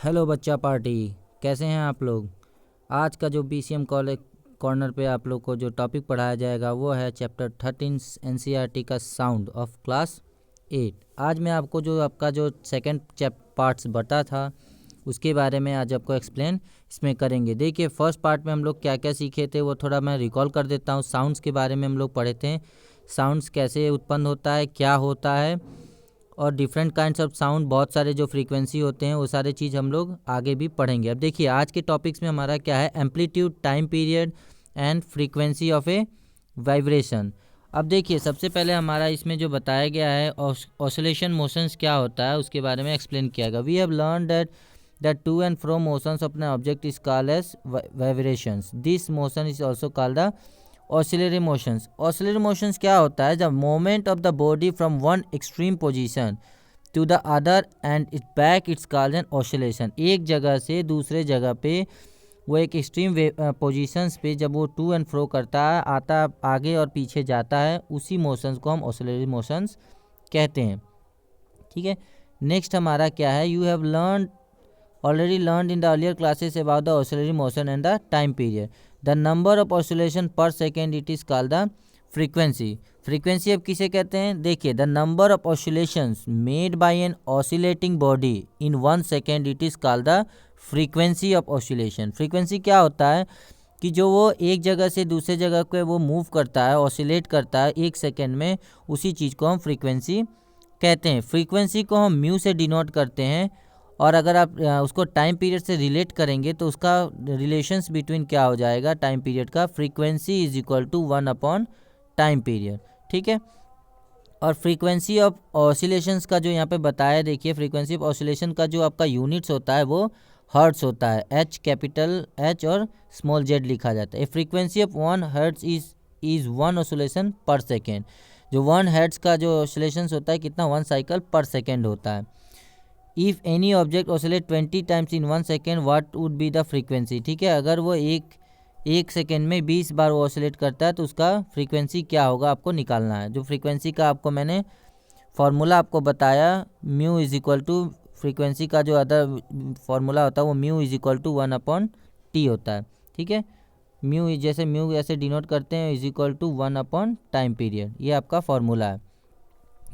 Hello बच्चा party, कैसे हैं आप लोग। आज का जो BCM कॉलेज कॉर्नर पे आप लोग को जो टॉपिक पढ़ाया जाएगा वो है चैप्टर 13 NCERT का साउंड ऑफ क्लास 8। आज मैं आपको जो आपका जो सेकंड पार्ट्स बता था उसके बारे में आज आपको एक्सप्लेन इसमें करेंगे। देखिए, फर्स्ट पार्ट में हम लोग क्या क्या सीखे थे वो थोड़ा मैं रिकॉल कर देता हूँ। साउंड्स के बारे में हम लोग पढ़े थे, साउंड्स कैसे उत्पन्न होता है, क्या होता है, और डिफरेंट काइंड्स ऑफ साउंड, बहुत सारे जो फ्रीक्वेंसी होते हैं वो सारे चीज़ हम लोग आगे भी पढ़ेंगे। अब देखिए, आज के टॉपिक्स में हमारा क्या है, amplitude, time period and frequency of a vibration. अब देखिए, सबसे पहले हमारा इसमें जो बताया गया है ऑसिलेशन मोशंस क्या होता है उसके बारे में एक्सप्लेन किया गया। We have learn that to and fro motions of an object is called as vibrations. This motion is also called the oscillatory motions. Oscillatory motions क्या होता है, जब movement of the body from one extreme position to the other and it back, it's called an oscillation. एक जगह से दूसरे जगह पे वो एक एक्सट्रीम पोजीशंस पे जब वो टू एंड फ्रो करता है, आता आगे और पीछे जाता है, उसी मोशंस को हम ऑसिलरी मोशंस कहते हैं। ठीक है, नेक्स्ट हमारा क्या है, you have already learned in the earlier classes about the oscillatory motion and the time period. The number of oscillation per second, it is called the frequency. frequency अब किसे कहते हैं, देखिए, the number of oscillations made by an oscillating body in 1 second, it is called the frequency of oscillation. frequency क्या होता है कि जो वो एक जगह से दूसरे जगह पे वो मूव करता है, ऑसिलेट करता है एक सेकेंड में, उसी चीज़ को हम फ्रीक्वेंसी कहते हैं। फ्रीक्वेंसी को हम म्यू से डिनोट करते हैं, और अगर आप उसको टाइम पीरियड से रिलेट करेंगे तो उसका रिलेशंस बिटवीन क्या हो जाएगा, टाइम पीरियड का, frequency is equal to 1 upon time period. ठीक है, और फ्रीक्वेंसी ऑफ ऑसिलेशंस का जो यहाँ पे बताया, देखिए, फ्रीक्वेंसी ऑफ ऑसिलेशन का जो आपका यूनिट्स होता है वो हर्ट्स होता है। H, कैपिटल H और स्मॉल z लिखा जाता है। Frequency of 1 hertz is 1 oscillation per second. जो 1 हर्ट्स का जो ऑसिलेशंस होता है, कितना, 1 साइकिल पर सेकेंड होता है। If any object oscillate 20 times in 1 second, what would be the frequency. ठीक है, अगर वो एक सेकेंड में 20 बार वो ऑसिलेट करता है तो उसका फ्रीक्वेंसी क्या होगा, आपको निकालना है। जो फ्रीक्वेंसी का आपको मैंने फार्मूला आपको बताया, mu is equal to, frequency का जो अदर फार्मूला होता है वो mu is equal to 1 upon T होता है। ठीक है, म्यू जैसे ऐसे डिनोट करते हैं, is equal to 1 upon time period, ये आपका फार्मूला है।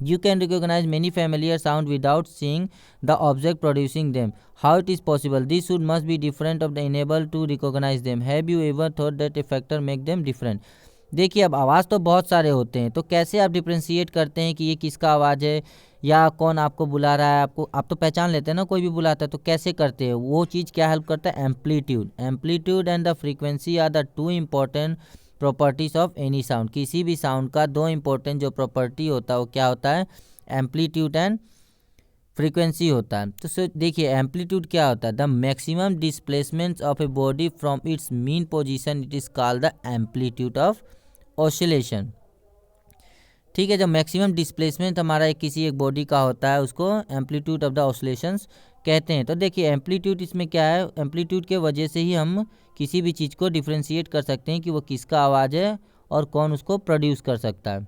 You can recognize many familiar sounds without seeing the object producing them. How it is possible? This should must be different of the enable to recognize them. Have you ever thought that a factor make them different? देखिए, अब आवाज़ तो बहुत सारे होते हैं, तो कैसे आप डिफ्रेंशिएट करते हैं कि ये किसका आवाज़ है या कौन आपको बुला रहा है। आपको आप तो पहचान लेते हैं ना, कोई भी बुलाता है, तो कैसे करते हैं, वो चीज़ क्या हेल्प करता है, amplitude and the frequency are the two important properties of any sound. किसी भी साउंड का दो इंपॉर्टेंट जो प्रॉपर्टी होता है वो क्या होता है, एम्पलीट्यूड एंड फ्रीक्वेंसी होता है। तो देखिए, एम्पलीट्यूड क्या होता है, the maximum displacement of a body from its mean position, it is called the amplitude of oscillation. ठीक है, जब मैक्सिमम डिस्प्लेसमेंट हमारा किसी एक बॉडी का होता है उसको एम्पलीट्यूड ऑफ द ऑसिलेशंस कहते हैं। तो देखिए, एम्पलीट्यूड इसमें क्या है, एम्पलीट्यूड के वजह से ही हम किसी भी चीज़ को डिफ्रेंशिएट कर सकते हैं कि वो किसका आवाज़ है और कौन उसको प्रोड्यूस कर सकता है।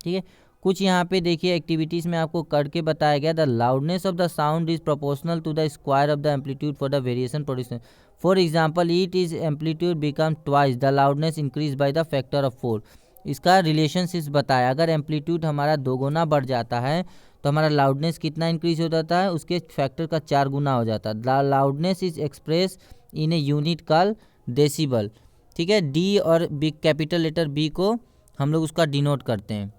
ठीक है, कुछ यहाँ पे देखिए एक्टिविटीज़ में आपको करके बताया गया, the loudness of the sound is proportional to the square of the amplitude for the variation produce. For example, it is amplitude become twice the loudness increase by the factor of 4। इसका relationship बताया, अगर amplitude हमारा 2 गुना बढ़ जाता है तो हमारा loudness कितना इंक्रीज हो जाता है, उसके फैक्टर का 4 गुना हो जाता है। The loudness is express in a unit call decibel. ठीक है, डी और बी, कैपिटल लेटर बी को हम लोग उसका डिनोट करते हैं।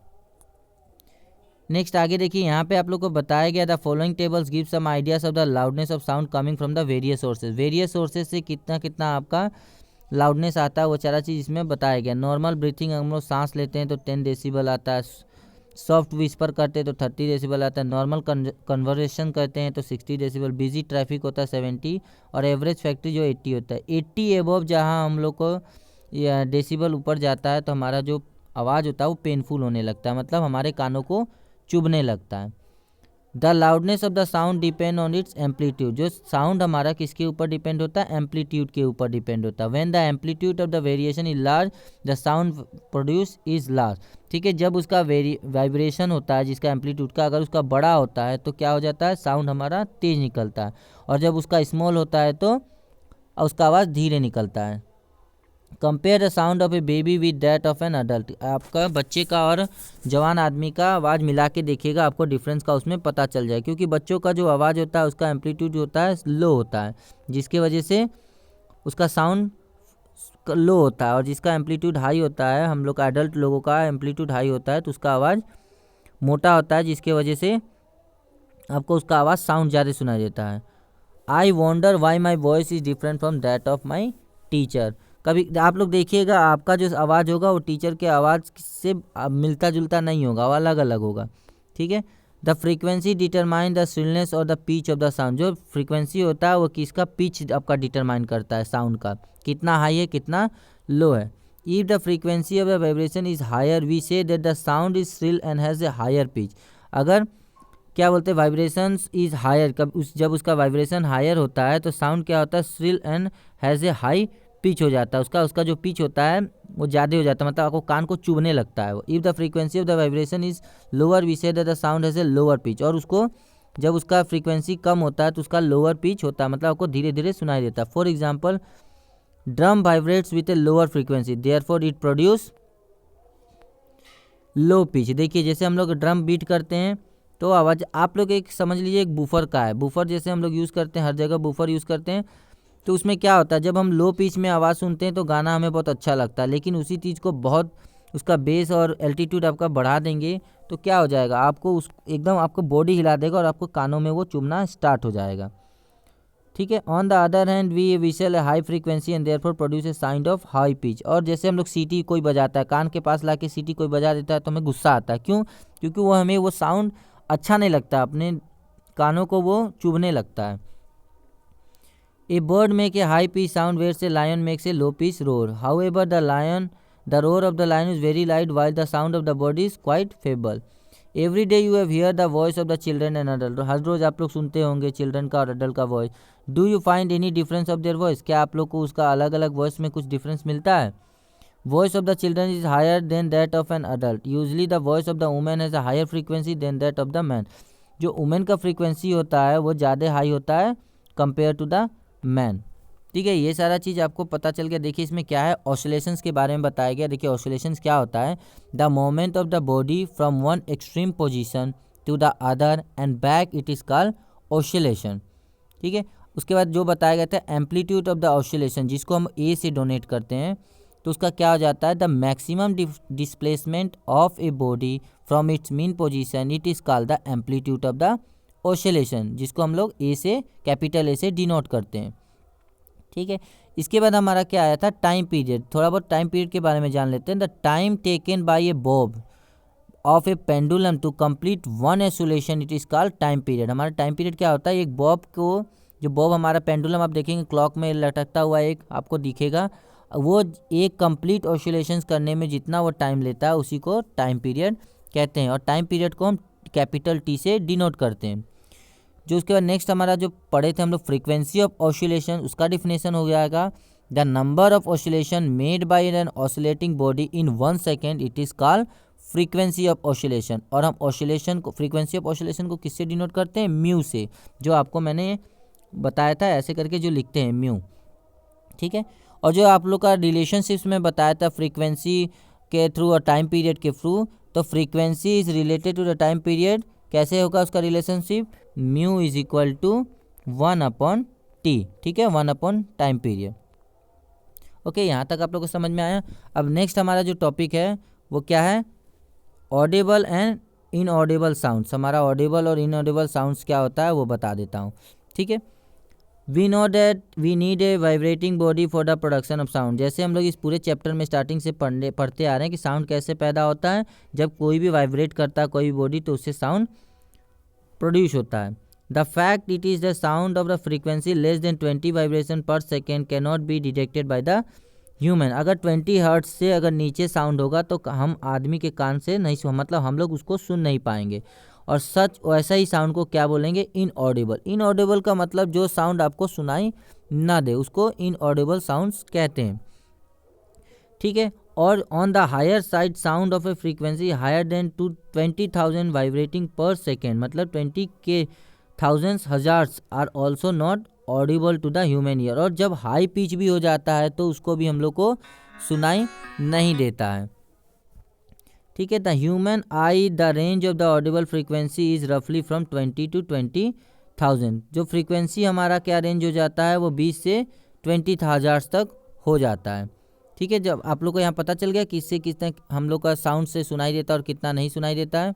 नेक्स्ट आगे देखिए, यहाँ पे आप लोग को बताया गया, the following tables give some ideas of the loudness of sound coming from the various sources. Various sources से कितना कितना आपका लाउडनेस आता है वो सारा चीज़ इसमें बताया गया। नॉर्मल ब्रीथिंग, हम लोग सांस लेते हैं तो 10 डेसिबल आता है। सॉफ्ट विस्पर करते हैं तो 30 डेसिबल आता है। नॉर्मल कन्वर्सेशन करते हैं तो 60 डेसिबल। बिजी ट्रैफिक होता है 70, और एवरेज फैक्ट्री जो 80 होता है। 80 एबव जहाँ हम लोग को डेसिबल ऊपर जाता है तो हमारा जो आवाज़ होता है वो पेनफुल होने लगता है, मतलब हमारे कानों को चुभने लगता है। The loudness of the sound depend on it's amplitude. जो साउंड हमारा किसके ऊपर डिपेंड होता है, एम्पलीट्यूड के ऊपर डिपेंड होता है। When the amplitude of the variation is large the sound produce is large. ठीक है, जब उसका वाइब्रेशन होता है जिसका एम्पलीट्यूड का अगर उसका बड़ा होता है तो क्या हो जाता है, साउंड हमारा तेज निकलता है, और जब उसका स्मॉल होता है तो उसका आवाज़ धीरे निकलता है। Compare the sound of A baby with that of an adult. आपका बच्चे का और जवान आदमी का आवाज़ मिला के देखिएगा, आपको डिफरेंस का उसमें पता चल जाए, क्योंकि बच्चों का जो आवाज़ होता है उसका एम्पलीट्यूड होता है लो होता है, जिसके वजह से उसका साउंड लो होता है, और जिसका एम्पलीट्यूड हाई होता है, हम लोग का एडल्ट लोगों का एम्पलीट्यूड हाई होता है तो उसका आवाज़ मोटा होता है, जिसके वजह से आपको उसका आवाज़ साउंड ज़्यादा सुनाई देता है। I wonder why my voice is different from that of my teacher. कभी आप लोग देखिएगा, आपका जो आवाज़ होगा वो टीचर के आवाज़ से मिलता जुलता नहीं होगा, वो अलग अलग होगा। ठीक है, the frequency determine the shrillness और the pitch of the sound. जो फ्रीक्वेंसी होता है वो किसका पिच आपका डिटरमाइन करता है, साउंड का कितना हाई है कितना लो है। If the frequency of the vibration is higher we say that the sound is shrill and has a higher pitch. अगर क्या बोलते हैं, वाइब्रेशंस इज हायर, जब उसका वाइब्रेशन हायर होता है तो साउंड क्या होता है, shrill and has A high pitch हो जाता है, उसका जो पिच होता है वो ज़्यादा हो जाता है, मतलब आपको कान को चुभने लगता है वो। If the frequency of the vibration is lower we say that the sound has a lower pitch. और उसको जब उसका फ्रीक्वेंसी कम होता है तो उसका लोअर पिच होता है, मतलब आपको धीरे धीरे सुनाई देता है। For example, drum vibrates with a lower frequency therefore it produce low pitch. देखिए जैसे हम लोग ड्रम बीट करते हैं तो आवाज़, आप लोग एक समझ लीजिए एक बूफर का है, बूफर जैसे हम लोग यूज़ करते हैं, हर जगह बूफर यूज़ करते हैं, तो उसमें क्या होता है, जब हम लो पिच में आवाज़ सुनते हैं तो गाना हमें बहुत अच्छा लगता है, लेकिन उसी चीज़ को बहुत उसका बेस और एल्टीट्यूड आपका बढ़ा देंगे तो क्या हो जाएगा, आपको उस एकदम आपको बॉडी हिला देगा और आपको कानों में वो चुभना स्टार्ट हो जाएगा। ठीक है, on the other hand we whistle a high frequency and therefore produce a sound of high pitch. और जैसे हम लोग सीटी कोई बजाता है, कान के पास लाके सीटी कोई बजा देता है तो हमें गुस्सा आता है, क्यों, क्योंकि वो हमें वो साउंड अच्छा नहीं लगता, अपने कानों को वो चुभने लगता है। A bird make a high pitch sound whereas a lion makes a low pitch roar. However the roar of the lion is very light while the sound of the bird is quite feeble. Every day you have hear the voice of the children and adult. हर रोज आप लोग सुनते होंगे children का और adult का voice. Do you find any difference of their voice. क्या आप लोग को उसका अलग अलग वॉइस में कुछ डिफरेंस मिलता है। Voice of the children is higher than that of an adult. Usually the voice of the women has a higher frequency than that of the man. जो वुमेन का फ्रीक्वेंसी होता है वो ज़्यादा हाई होता है कंपेयर टू द मैन। ठीक है, ये सारा चीज़ आपको पता चल गया। देखिए इसमें क्या है, ऑसिलेशंस के बारे में बताया गया। देखिए ऑसिलेशंस क्या होता है, the moment of the body from one extreme position to the other end back, it is called oscillation. ठीक है, उसके बाद जो बताया गया था एम्पलीट्यूड ऑफ द ऑसिलेशन, जिसको हम ए से डोनेट करते हैं, तो उसका क्या हो जाता है, the maximum displacement of a body from its mean position, it is called the amplitude of the oscillation, जिसको हम लोग ए से कैपिटल ए से डिनोट करते हैं। ठीक है, इसके बाद हमारा क्या आया था, टाइम पीरियड। थोड़ा बहुत टाइम पीरियड के बारे में जान लेते हैं। The time taken by a bob of a pendulum to complete one oscillation, it is called time period. हमारा टाइम पीरियड क्या होता है, एक बॉब को, जो बॉब हमारा पेंडुलम आप देखेंगे क्लॉक में लटकता हुआ एक आपको दिखेगा, वो एक कंप्लीट ऑसिलेशंस करने में जितना वो टाइम लेता है उसी को टाइम पीरियड कहते हैं, और टाइम पीरियड को हम कैपिटल टी से डिनोट करते हैं। जो उसके बाद नेक्स्ट हमारा जो पढ़े थे हम लोग फ्रीक्वेंसी ऑफ ऑसिलेशन, उसका डिफिनेशन हो जाएगा, the number of oscillation made by an oscillating body in 1 second, it is called frequency of oscillation. और हम ऑसिलेशन को, फ्रीक्वेंसी ऑफ ऑसिलेशन को किससे डिनोट करते हैं, म्यू से, जो आपको मैंने बताया था ऐसे करके जो लिखते हैं म्यू। ठीक है, और जो आप लोग का रिलेशनशिप्स में बताया था फ्रीक्वेंसी के थ्रू और टाइम पीरियड के थ्रू, तो frequency is related to the time period. कैसे होगा उसका relationship, mu is equal to 1/t। ठीक है, 1 टाइम पीरियड। ओके, यहाँ तक आप लोग को समझ में आया। अब नेक्स्ट हमारा जो टॉपिक है वो क्या है, ऑडिबल एंड इनऑडिबल साउंड्स। हमारा ऑडिबल और इनऑडिबल साउंड्स क्या होता है वो बता देता हूँ। ठीक है, we know that we need a vibrating body for the production of sound. जैसे हम लोग इस पूरे चैप्टर में स्टार्टिंग से पढ़ते आ रहे हैं कि साउंड कैसे पैदा होता है, जब कोई भी वाइब्रेट करता है कोई भी बॉडी तो उससे साउंड प्रोड्यूस होता है। The fact it is the sound of the frequency less than 20 vibration per second can not be detected by the human. अगर 20 हर्ट्ज से अगर नीचे साउंड होगा तो हम आदमी के कान से नहीं सुन, मतलब हम लोग उसको सुन नहीं पाएंगे। और सच वैसा ही साउंड को क्या बोलेंगे, इनऑडिबल। इनऑडिबल का मतलब जो साउंड आपको सुनाई ना दे उसको इनऑडिबल साउंड्स कहते हैं, ठीक है। और on the higher side sound of a frequency higher than to 20,000 vibrating per second, मतलब 20 के थाउजेंड्स हजार्स are also not audible to the human ear. और जब हाई पिच भी हो जाता है तो उसको भी हम लोग को सुनाई नहीं देता है, ठीक है। The human I the range of the Audible frequency is रफली फ्रॉम 20 to 20,000। जो फ्रीक्वेंसी हमारा क्या रेंज हो जाता है वो 20 से 20,000 तक हो जाता है, ठीक है। जब आप लोग को यहाँ पता चल गया कि इससे कितना हम लोग का साउंड से सुनाई देता है और कितना नहीं सुनाई देता है,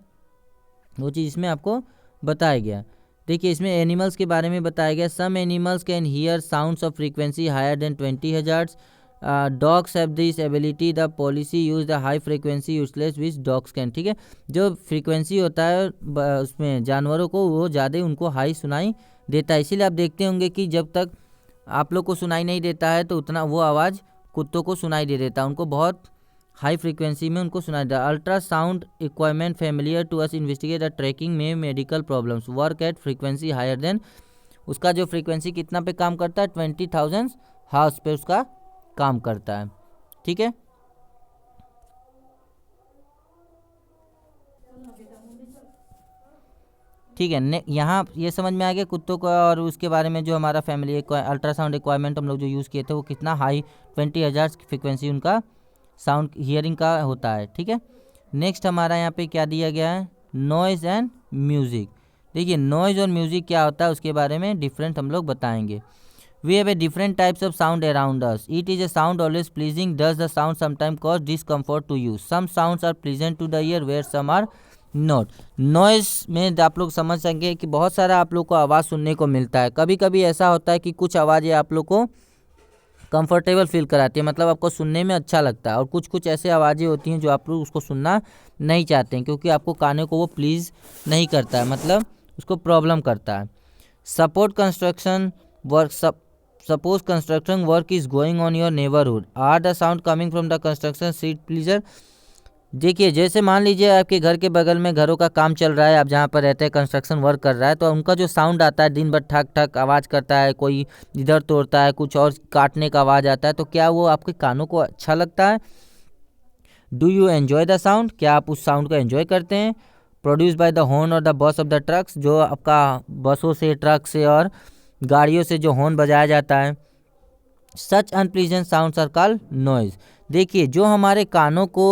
वो चीज़ इसमें आपको बताया गया। देखिए इसमें एनिमल्स के बारे में बताया गया। Some animals can hear sounds of frequency higher than 20 hertz. Dogs have this ability, the policy use the high frequency useless which dogs can, ठीक है। जो फ्रीक्वेंसी होता है उसमें जानवरों को वो ज़्यादा उनको हाई सुनाई देता है, इसीलिए आप देखते होंगे कि जब तक आप लोग को सुनाई नहीं देता है तो उतना वो आवाज़ कुत्तों को सुनाई दे देता है, उनको बहुत हाई फ्रीक्वेंसी में उनको सुनाई देता है। Ultrasound equipment familiar to us investigate the tracking में medical problems work at frequency higher than, उसका जो फ्रीक्वेंसी कितना पे काम करता है 20,000 हर्ट्ज पे उसका काम करता है, ठीक है। ठीक है, यहाँ ये समझ में आ गया कुत्तों का। और उसके बारे में जो हमारा फैमिली अल्ट्रासाउंड रिक्वायरमेंट हम लोग जो यूज़ किए थे वो कितना हाई 20,000 फ्रिक्वेंसी उनका साउंड हियरिंग का होता है, ठीक है। नेक्स्ट हमारा यहाँ पे क्या दिया गया है, नॉइज़ एंड म्यूज़िक। देखिए नॉइज़ और म्यूज़िक क्या होता है उसके बारे में डिफरेंट हम लोग बताएंगे। We have a different types of sound around us. It is a sound always pleasing. Does the sound sometimes cause discomfort to you? Some sounds are pleasant to the ear, where some are not. Noise में आप लोग समझ सकेंगे कि बहुत सारा आप लोग को आवाज़ सुनने को मिलता है। कभी कभी ऐसा होता है कि कुछ आवाज़ें आप लोग को कंफर्टेबल फील कराती है, मतलब आपको सुनने में अच्छा लगता है, और कुछ कुछ ऐसे आवाज़ें होती हैं जो आप लोग उसको सुनना नहीं चाहते हैं क्योंकि आपको कानों को वो प्लीज़ नहीं करता है, मतलब उसको प्रॉब्लम करता है। Support construction work Suppose construction work is going on your neighborhood. Are the sound coming from the construction street pleaser? देखिए जैसे मान लीजिए आपके घर के बगल में घरों का काम चल रहा है, आप जहाँ पर रहते हैं कंस्ट्रक्शन वर्क कर रहा है, तो उनका जो साउंड आता है दिन भर ठक ठक आवाज़ करता है, कोई इधर तोड़ता है, कुछ और काटने का आवाज़ आता है, तो क्या वो आपके कानों को अच्छा लगता है? Do you enjoy the sound? क्या आप उस साउंड को एन्जॉय करते हैं? प्रोड्यूस बाय द हॉर्न और the bus of the trucks, जो आपका बसों से ट्रक से और गाड़ियों से जो हॉर्न बजाया जाता है। Such unpleasant sounds are called noise. देखिए जो हमारे कानों को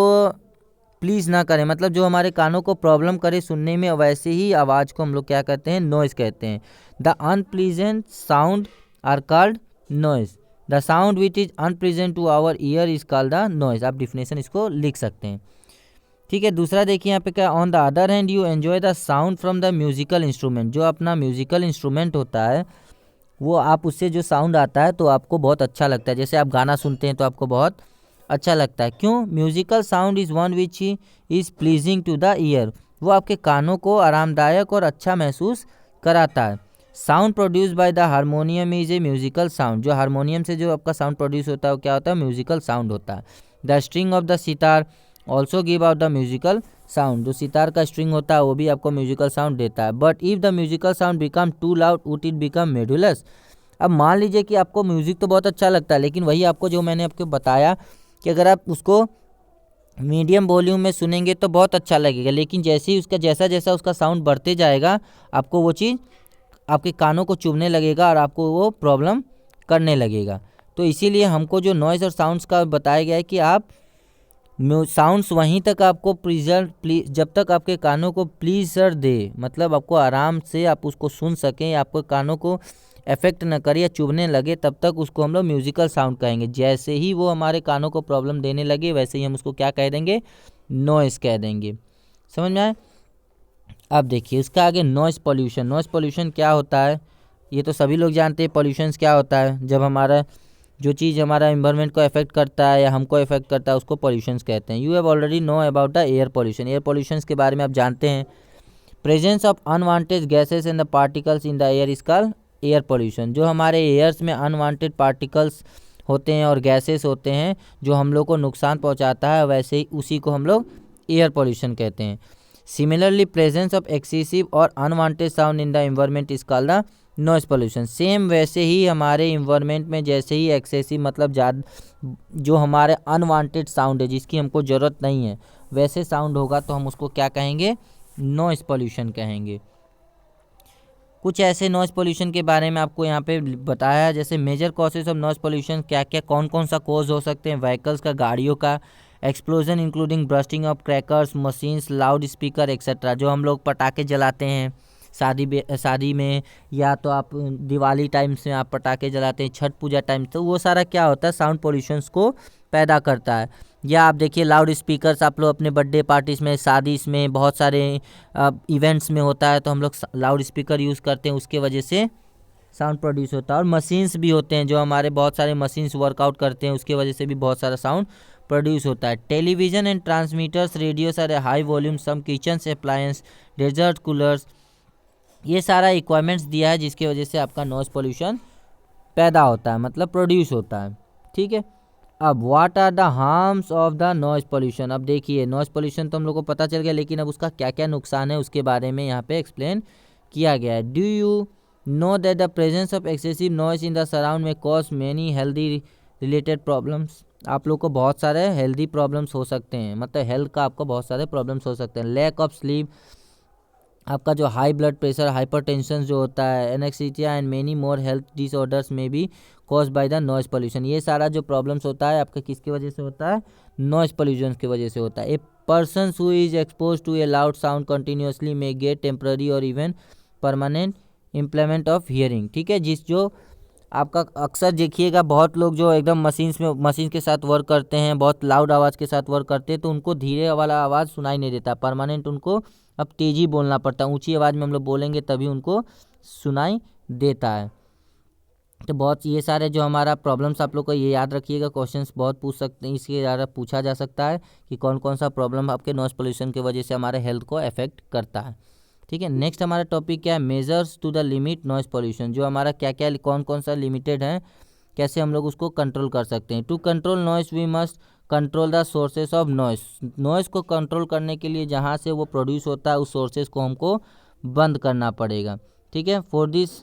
प्लीज़ ना करे, मतलब जो हमारे कानों को प्रॉब्लम करे सुनने में, वैसे ही आवाज़ को हम लोग क्या कहते हैं, नॉइज़ कहते हैं। The unpleasant sound are called noise. The sound which is unpleasant to our ear is called the noise. आप डिफिनेशन इसको लिख सकते हैं, ठीक है। दूसरा देखिए यहाँ पे क्या, on the other hand you enjoy the sound from the musical instrument. जो अपना म्यूजिकल इंस्ट्रूमेंट होता है वो आप उससे जो साउंड आता है तो आपको बहुत अच्छा लगता है। जैसे आप गाना सुनते हैं तो आपको बहुत अच्छा लगता है, क्यों? Musical sound is one which is pleasing to the ear. वो आपके कानों को आरामदायक और अच्छा महसूस कराता है। Sound produce by the harmonium is a musical sound. जो हारमोनियम से जो आपका साउंड प्रोड्यूस होता है वो क्या होता है, म्यूजिकल साउंड होता है। The string of the sitar also give out the musical sound. जो सितार का स्ट्रिंग होता है वो भी आपको म्यूजिकल साउंड देता है। But if the musical sound become too loud would it become मेडुलस। अब मान लीजिए कि आपको म्यूज़िक तो बहुत अच्छा लगता है, लेकिन वही आपको जो मैंने आपको बताया कि अगर आप उसको मीडियम वॉल्यूम में सुनेंगे तो बहुत अच्छा लगेगा, लेकिन जैसे ही उसका जैसा जैसा उसका साउंड बढ़ते जाएगा आपको वो चीज़ आपके कानों को चुभने लगेगा और आपको वो प्रॉब्लम करने लगेगा। तो इसीलिए हमको जो नॉइज़ और साउंड्स का बताया गया है कि आप साउंड्स वहीं तक आपको जब तक आपके कानों को प्लीजर दे, मतलब आपको आराम से आप उसको सुन सकें, आपको कानों को इफेक्ट न करे या चुभने लगे, तब तक उसको हम लोग म्यूजिकल साउंड कहेंगे। जैसे ही वो हमारे कानों को प्रॉब्लम देने लगे वैसे ही हम उसको क्या कह देंगे, नॉइज़ कह देंगे। समझ में आए? अब देखिए इसका आगे नॉइज़ पॉल्यूशन। नॉइज़ पॉल्यूशन क्या होता है ये तो सभी लोग जानते हैं। पॉल्यूशन क्या होता है, जब हमारा जो चीज़ हमारा इन्वायरमेंट को इफेक्ट करता है या हमको इफेक्ट करता है उसको पॉल्यूशंस कहते हैं। You have already know about the air pollution. Air pollution के बारे में आप जानते हैं। Presence of unwanted gases and the particles in the air is called air pollution. जो हमारे एयर्स में अनवांटेड पार्टिकल्स होते हैं और गैसेस होते हैं जो हम लोग को नुकसान पहुंचाता है, वैसे ही उसी को हम लोग एयर पॉल्यूशन कहते हैं। Similarly presence of excessive or unwanted sound in the environment is called the noise pollution. Same वैसे ही हमारे इन्वायरमेंट में जैसे ही एक्सेसिव मतलब ज़्यादा जो हमारे अनवांटेड साउंड है जिसकी हमको ज़रूरत नहीं है वैसे साउंड होगा तो हम उसको क्या कहेंगे, नॉइस पोल्यूशन कहेंगे। कुछ ऐसे नॉइस पोल्यूशन के बारे में आपको यहाँ पे बताया है, जैसे major causes of noise pollution क्या क्या कौन कौन सा कॉज हो सकते हैं। व्हीकल्स का, गाड़ियों का, explosion including bursting of crackers, machines, loud speaker etcetera. जो हम लोग पटाखे जलाते हैं शादी में, या तो आप दिवाली टाइम्स में आप पटाखे जलाते हैं, छठ पूजा टाइम, तो वो सारा क्या होता है, साउंड पोल्यूशंस को पैदा करता है। या आप देखिए लाउड स्पीकर्स आप लोग अपने बर्थडे पार्टीज में, शादी में, बहुत सारे इवेंट्स में होता है तो हम लोग लाउड स्पीकर यूज़ करते हैं, उसके वजह से साउंड प्रोड्यूस होता है। और मशीन्स भी होते हैं, जो हमारे बहुत सारे मशीन्स वर्कआउट करते हैं, उसके वजह से भी बहुत सारा साउंड प्रोड्यूस होता है। Television and transmitters, radios are high volume, some kitchen appliance, desert coolers, ये सारा इक्विपमेंट्स दिया है जिसकी वजह से आपका नॉइस पोल्यूशन पैदा होता है, मतलब प्रोड्यूस होता है। ठीक है, अब what are the harms of the noise pollution. अब देखिए नॉइस पोल्यूशन तो हम लोग को पता चल गया, लेकिन अब उसका क्या क्या नुकसान है उसके बारे में यहाँ पे एक्सप्लेन किया गया है। Do you know that the presence of excessive noise in the surround में cause many healthy related problems. आप लोग को बहुत सारे हेल्दी प्रॉब्लम्स हो सकते हैं, मतलब हेल्थ का आपको बहुत सारे प्रॉब्लम्स हो सकते हैं। लैक ऑफ स्लीप, आपका जो हाई ब्लड प्रेशर, हाइपरटेंशन जो होता है, एनेक्सिया and many more health disorders may be cause by the noise pollution. ये सारा जो प्रॉब्लम्स होता है आपका किसकी वजह से होता है, नॉइस पोल्यूशन की वजह से होता है। A person who is expose to a loud sound continuously may get temporary or even permanent implement of hearing. ठीक है, जिस जो आपका अक्सर देखिएगा बहुत लोग जो एकदम मशीन के साथ वर्क करते हैं, बहुत लाउड आवाज़ के साथ वर्क करते हैं, तो उनको धीरे वाला आवाज़ सुनाई नहीं देता, परमानेंट उनको अब तेज़ी बोलना पड़ता है, ऊंची आवाज़ में हम लोग बोलेंगे तभी उनको सुनाई देता है। तो बहुत ये सारे जो हमारा प्रॉब्लम्स आप लोग को ये याद रखिएगा, क्वेश्चंस बहुत पूछ सकते हैं, इसके द्वारा पूछा जा सकता है कि कौन कौन सा प्रॉब्लम आपके नॉइस पोल्यूशन की वजह से हमारे हेल्थ को अफेक्ट करता है। ठीक है, नेक्स्ट हमारा टॉपिक क्या है, measures to the limit noise pollution. जो हमारा क्या क्या कौन कौन सा लिमिटेड है, कैसे हम लोग उसको कंट्रोल कर सकते हैं। To control noise we must control the sources of noise. Noise को कंट्रोल करने के लिए जहाँ से वो प्रोड्यूस होता है उस सोर्सेस को हमको बंद करना पड़ेगा। ठीक है, फॉर दिस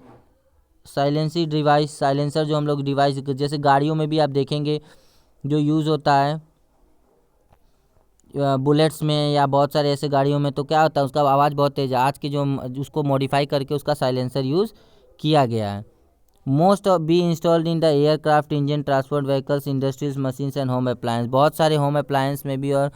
साइलेंसी डिवाइस, साइलेंसर जो हम लोग डिवाइस, जैसे गाड़ियों में भी आप देखेंगे जो यूज़ होता है बुलेट्स में या बहुत सारे ऐसे गाड़ियों में, तो क्या होता है उसका आवाज़ बहुत तेज़ है। आज की जो उसको मॉडिफाई करके उसका साइलेंसर यूज़ किया गया है। Most of be installed in the aircraft, engine, transport vehicles, industries, machines and home appliance. बहुत सारे होम अप्लायंस में भी और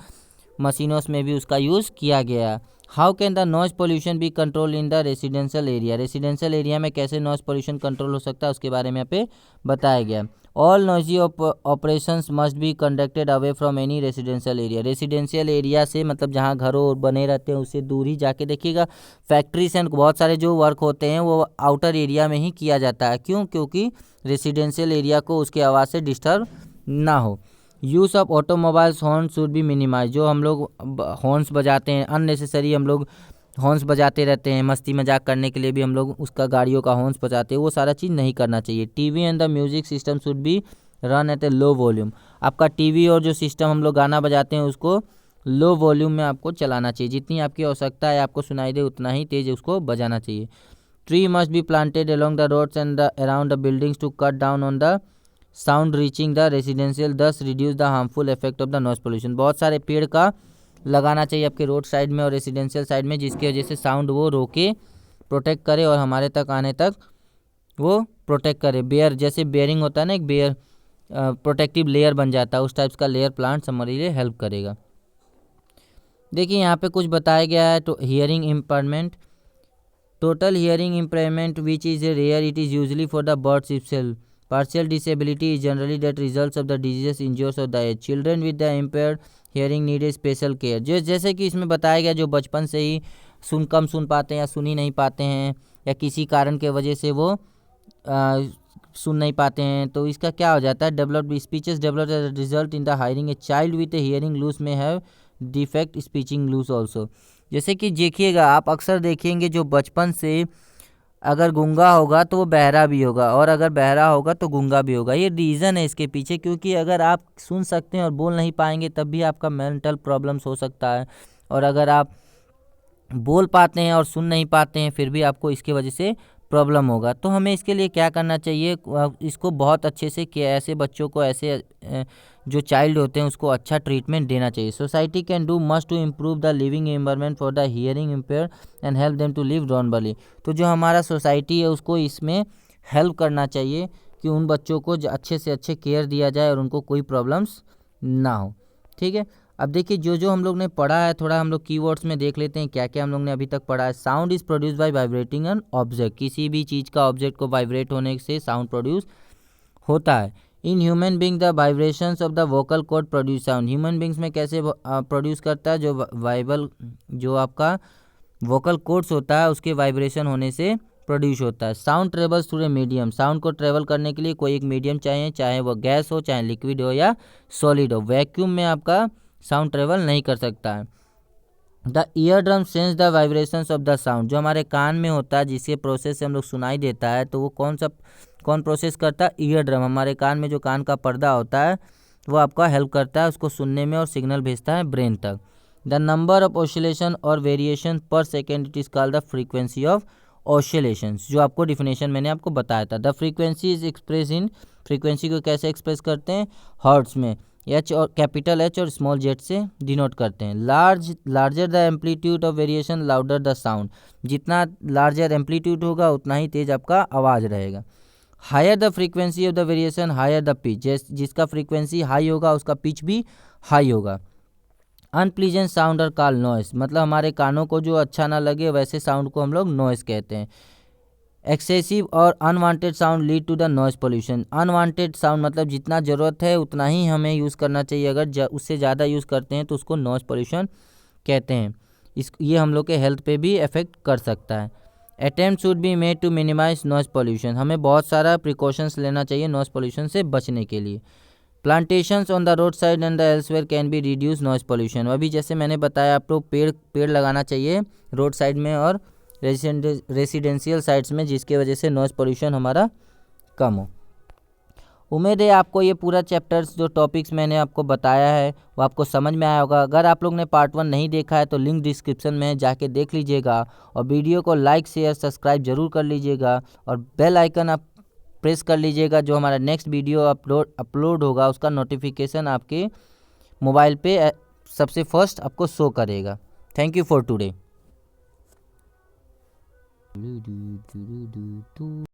मशीनों में भी उसका यूज़ किया गया है। How can the noise pollution be control in the residential area. Residential area में कैसे नॉइस पोल्यूशन कंट्रोल हो सकता है उसके बारे में यहाँ पे बताया गया। All noisy operations must be conducted away from any residential area. Residential area से मतलब जहाँ घरों बने रहते हैं उससे दूर ही जाके देखिएगा। फैक्ट्रीज एंड बहुत सारे जो वर्क होते हैं वो आउटर एरिया में ही किया जाता है। क्यों? क्योंकि रेसिडेंशियल एरिया को उसकी आवाज़ से डिस्टर्ब ना हो। Use of automobiles horn should be minimise. जो हम लोग हॉर्न्स बजाते हैं अननेसेसरी, हम लोग हॉर्न्स बजाते रहते हैं, मस्ती मजाक करने के लिए भी हम लोग उसका गाड़ियों का हॉर्न्स बजाते हैं, वो सारा चीज़ नहीं करना चाहिए। TV and the music system should be run at A low volume. आपका टीवी और जो सिस्टम हम लोग गाना बजाते हैं उसको लो वॉल्यूम में आपको चलाना चाहिए। जितनी आपकी आवश्यकता है आपको सुनाई दे उतना ही तेज़ उसको बजाना चाहिए। Tree must be planted along the roads and around the buildings to cut down on the sound reaching the residential, thus reduce the harmful effect of the noise pollution. बहुत सारे पेड़ का लगाना चाहिए आपके रोड साइड में और residential side में, जिसकी वजह से साउंड वो रोके, प्रोटेक्ट करे और हमारे तक आने तक वो प्रोटेक्ट करे। बेयर जैसे बेयरिंग होता है ना, एक बेयर प्रोटेक्टिव लेयर बन जाता है, उस टाइप्स का लेयर प्लांट्स हमारे लिए हेल्प करेगा। देखिए यहाँ पे कुछ बताया गया है। तो hearing impairment, total hearing impairment which is a rare, it is usually for the birds itself. Partial disability is generally that results of the diseases, injuries or the age. Children with the impaired hearing need a special care. जो जैसे कि इसमें बताया गया जो बचपन से ही कम सुन पाते हैं या सुन ही नहीं पाते हैं या किसी कारण के वजह से वो सुन नहीं पाते हैं, तो इसका क्या हो जाता है, developed speeches developed as result in the hiring. A child with a hearing loose may have defect speeching loose also. जैसे कि देखिएगा आप अक्सर देखेंगे जो बचपन से अगर गूंगा होगा तो वो बहरा भी होगा और अगर बहरा होगा तो गूंगा भी होगा। ये रीज़न है इसके पीछे, क्योंकि अगर आप सुन सकते हैं और बोल नहीं पाएंगे तब भी आपका मेंटल प्रॉब्लम्स हो सकता है, और अगर आप बोल पाते हैं और सुन नहीं पाते हैं, फिर भी आपको इसके वजह से प्रॉब्लम होगा। तो हमें इसके लिए क्या करना चाहिए, इसको बहुत अच्छे से कि ऐसे बच्चों को, ऐसे जो चाइल्ड होते हैं उसको अच्छा ट्रीटमेंट देना चाहिए। Society can do must to improve the living environment for the hearing impair and help them to live normally. तो जो हमारा सोसाइटी है उसको इसमें हेल्प करना चाहिए कि उन बच्चों को अच्छे से अच्छे केयर दिया जाए और उनको कोई प्रॉब्लम्स ना हो। ठीक है, अब देखिए जो जो हम लोग ने पढ़ा है, थोड़ा हम लोग कीवर्ड्स में देख लेते हैं क्या क्या हम लोग ने अभी तक पढ़ा है। Sound is produce by vibrating an object, किसी भी चीज़ का ऑब्जेक्ट को वाइब्रेट होने से साउंड प्रोड्यूस होता है। In human being the vibrations of the vocal cord produce sound, human beings में कैसे प्रोड्यूस करता है, जो आपका वोकल कॉर्ड्स होता है उसके वाइब्रेशन होने से प्रोड्यूस होता है। Sound travels through a medium, sound को ट्रेवल करने के लिए कोई एक मीडियम चाहिए, चाहे वो गैस हो, चाहे लिक्विड हो या सॉलिड हो। वैक्यूम में आपका साउंड ट्रेवल नहीं कर सकता है। The ear drum sense the vibrations of the sound, जो हमारे कान में होता है जिसके प्रोसेस से हम लोग सुनाई देता है, तो वो कौन प्रोसेस करता है, ईयर ड्रम। हमारे कान में जो कान का पर्दा होता है वो आपका हेल्प करता है उसको सुनने में और सिग्नल भेजता है ब्रेन तक। The number of oscillation or variation per second, it is called the frequency of oscillations, जो आपको डिफिनेशन मैंने आपको बताया था। The frequency is express in, frequency को कैसे एक्सप्रेस करते हैं, हर्ट्स में, एच और कैपिटल एच और स्मॉल जेड से डिनोट करते हैं। Larger the amplitude of variation louder the sound, जितना लार्जर एम्पलीट्यूड होगा उतना ही तेज आपका आवाज़ रहेगा। Higher the frequency of the variation higher the pitch, जिसका फ्रीक्वेंसी हाई होगा उसका पिच भी हाई होगा। Unpleasant sound are call noise, मतलब हमारे कानों को जो अच्छा ना लगे वैसे साउंड को हम लोग नॉइस कहते हैं। Excessive or unwanted sound lead to the noise pollution, unwanted sound मतलब जितना ज़रूरत है उतना ही हमें यूज़ करना चाहिए, अगर उससे ज़्यादा यूज़ करते हैं तो उसको नॉइस पोल्यूशन कहते हैं। ये हम लोग के हेल्थ पे भी इफेक्ट कर सकता है। Attempt should be made to minimise noise pollution, हमें बहुत सारा प्रिकॉशंस लेना चाहिए नॉइस पोल्यूशन से बचने के लिए। Plantations on the road side and the elsewhere can be reduce noise pollution, अभी जैसे मैंने बताया आपको पेड़ लगाना चाहिए रोड साइड में और रेसिडेंशियल साइट्स में, जिसके वजह से नॉइस पोल्यूशन हमारा कम हो। उम्मीद है आपको ये पूरा चैप्टर्स जो टॉपिक्स मैंने आपको बताया है वो आपको समझ में आया होगा। अगर आप लोग ने पार्ट 1 नहीं देखा है तो लिंक डिस्क्रिप्शन में जाके देख लीजिएगा, और वीडियो को लाइक शेयर सब्सक्राइब जरूर कर लीजिएगा, और बेल आइकन आप प्रेस कर लीजिएगा, जो हमारा नेक्स्ट वीडियो अपलोड होगा उसका नोटिफिकेशन आपके मोबाइल पे सबसे फर्स्ट आपको शो करेगा। Thank you for today.